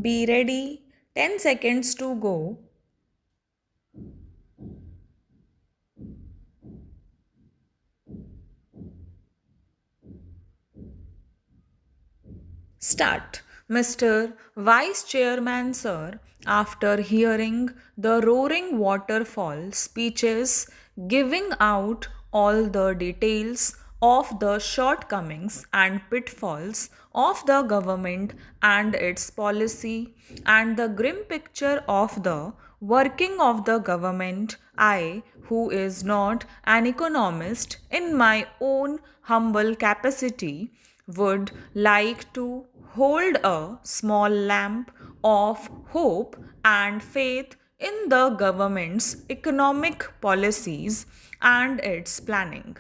Be ready. 10 seconds to go. Start. Mr. Vice Chairman, sir, after hearing the roaring waterfall speeches, giving out all the details of the shortcomings and pitfalls of the government and its policy, and the grim picture of the working of the government, I, who is not an economist in my own humble capacity, would like to hold a small lamp of hope and faith in the government's economic policies and its planning.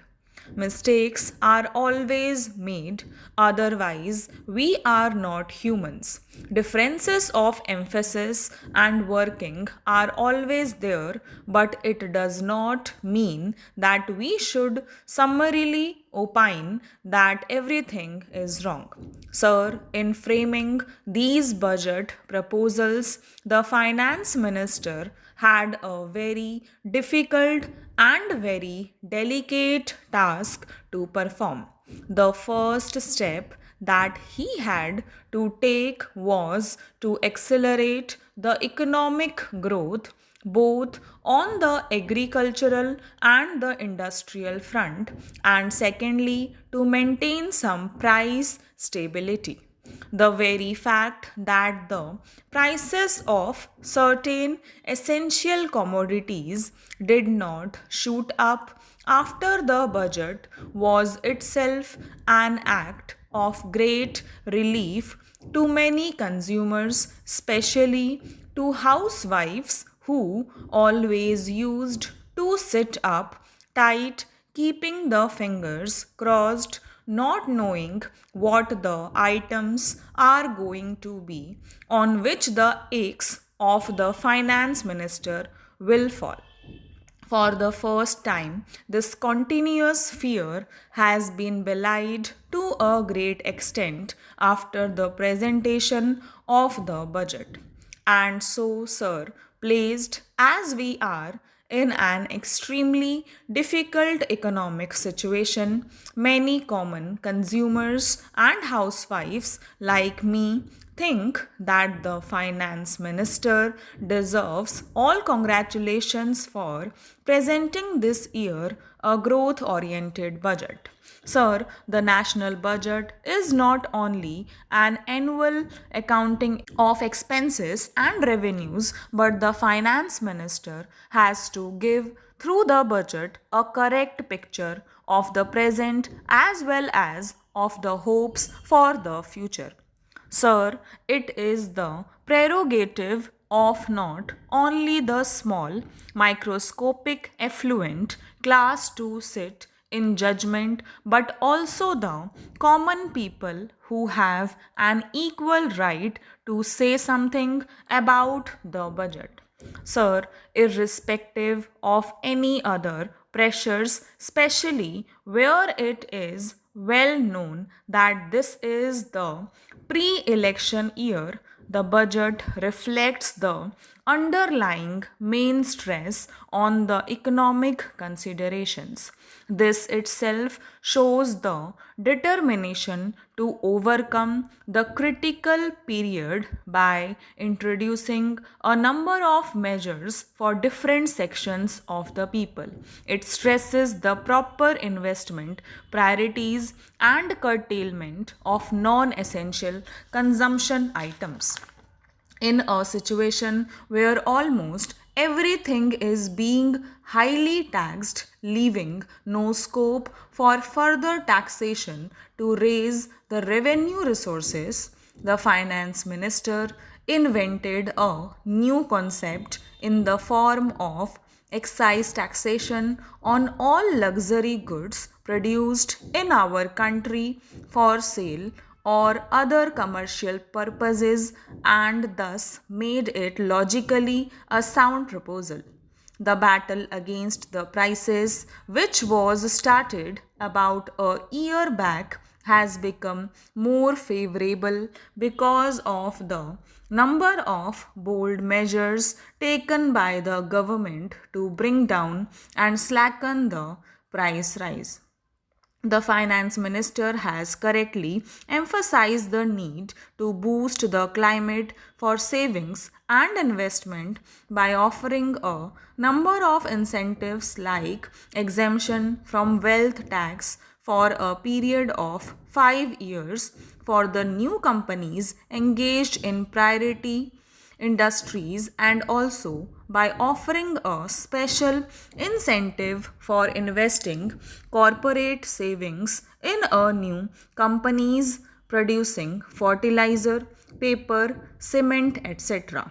Mistakes are always made, otherwise, we are not humans. Differences of emphasis and working are always there, but it does not mean that we should summarily opine that everything is wrong. Sir, in framing these budget proposals, the finance minister had a very difficult and very delicate task to perform. The first step that he had to take was to accelerate the economic growth both on the agricultural and the industrial front, and secondly, to maintain some price stability. The very fact that the prices of certain essential commodities did not shoot up after the budget was itself an act of great relief to many consumers, especially to housewives who always used to sit up tight, keeping the fingers crossed, not knowing what the items are going to be on which the aches of the finance minister will fall. For the first time, this continuous fear has been belied to a great extent after the presentation of the budget. And so, sir, placed as we are in an extremely difficult economic situation, many common consumers and housewives like me think that the finance minister deserves all congratulations for presenting this year a growth oriented budget. Sir, the national budget is not only an annual accounting of expenses and revenues, but the finance minister has to give through the budget a correct picture of the present as well as of the hopes for the future. Sir, it is the prerogative of not only the small, microscopic, affluent class to sit in judgment, but also the common people who have an equal right to say something about the budget. Sir, irrespective of any other pressures, especially where it is well known that this is the pre election year, the budget reflects the underlying main stress on the economic considerations. This itself shows the determination to overcome the critical period by introducing a number of measures for different sections of the people. It stresses the proper investment, priorities, and curtailment of non essential consumption items. In a situation where almost everything is being highly taxed, leaving no scope for further taxation to raise the revenue resources, the finance minister invented a new concept in the form of excise taxation on all luxury goods produced in our country for sale or other commercial purposes, and thus made it logically a sound proposal. The battle against the prices, which was started about a year back, has become more favorable because of the number of bold measures taken by the government to bring down and slacken the price rise. The finance minister has correctly emphasized the need to boost the climate for savings and investment by offering a number of incentives like exemption from wealth tax for a period of 5 years for the new companies engaged in priority industries, and also by offering a special incentive for investing corporate savings in a new companies producing fertilizer, paper, cement, etc.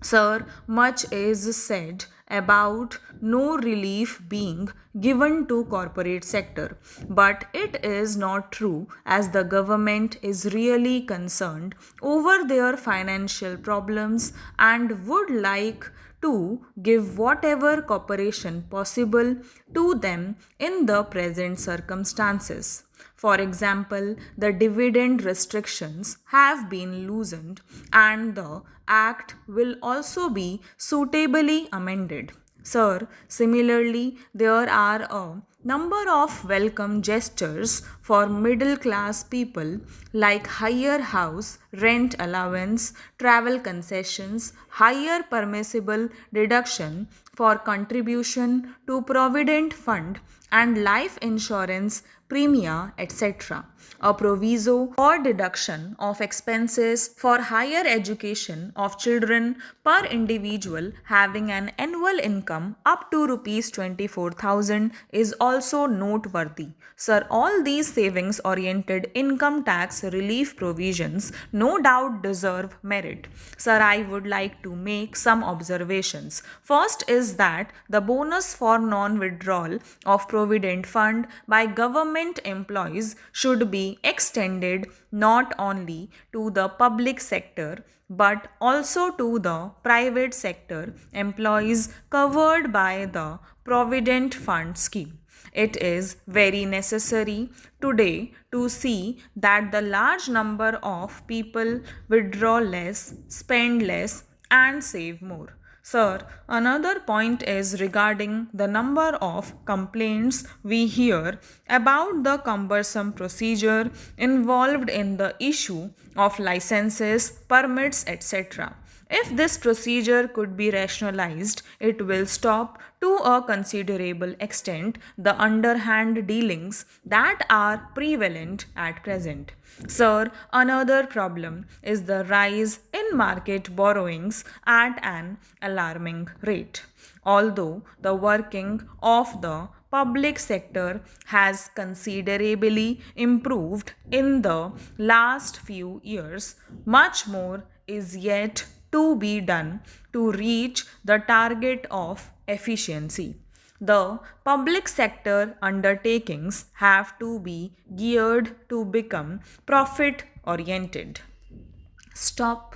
Sir, much is said about no relief being given to corporate sector, but it is not true as the government is really concerned over their financial problems and would like to give whatever cooperation possible to them in the present circumstances. For example, the dividend restrictions have been loosened and the Act will also be suitably amended. Sir, similarly, there are a number of welcome gestures for middle class people like higher house rent allowance, travel concessions, higher permissible deduction for contribution to provident fund and life insurance premia, etc. A proviso for deduction of expenses for higher education of children per individual having an annual income up to rupees 24,000 is also noteworthy. Sir, all these savings oriented income tax relief provisions no doubt deserve merit. Sir, I would like to make some observations. First is that the bonus for non-withdrawal of provident fund by government employees should be extended not only to the public sector but also to the private sector employees covered by the provident fund scheme. It is very necessary today to see that the large number of people withdraw less, spend less, and save more. Sir, another point is regarding the number of complaints we hear about the cumbersome procedure involved in the issue of licenses, permits, etc. If this procedure could be rationalized, it will stop to a considerable extent the underhand dealings that are prevalent at present. Sir, another problem is the rise in market borrowings at an alarming rate. Although the working of the public sector has considerably improved in the last few years, much more is yet to be done to reach the target of efficiency. The public sector undertakings have to be geared to become profit oriented. Stop.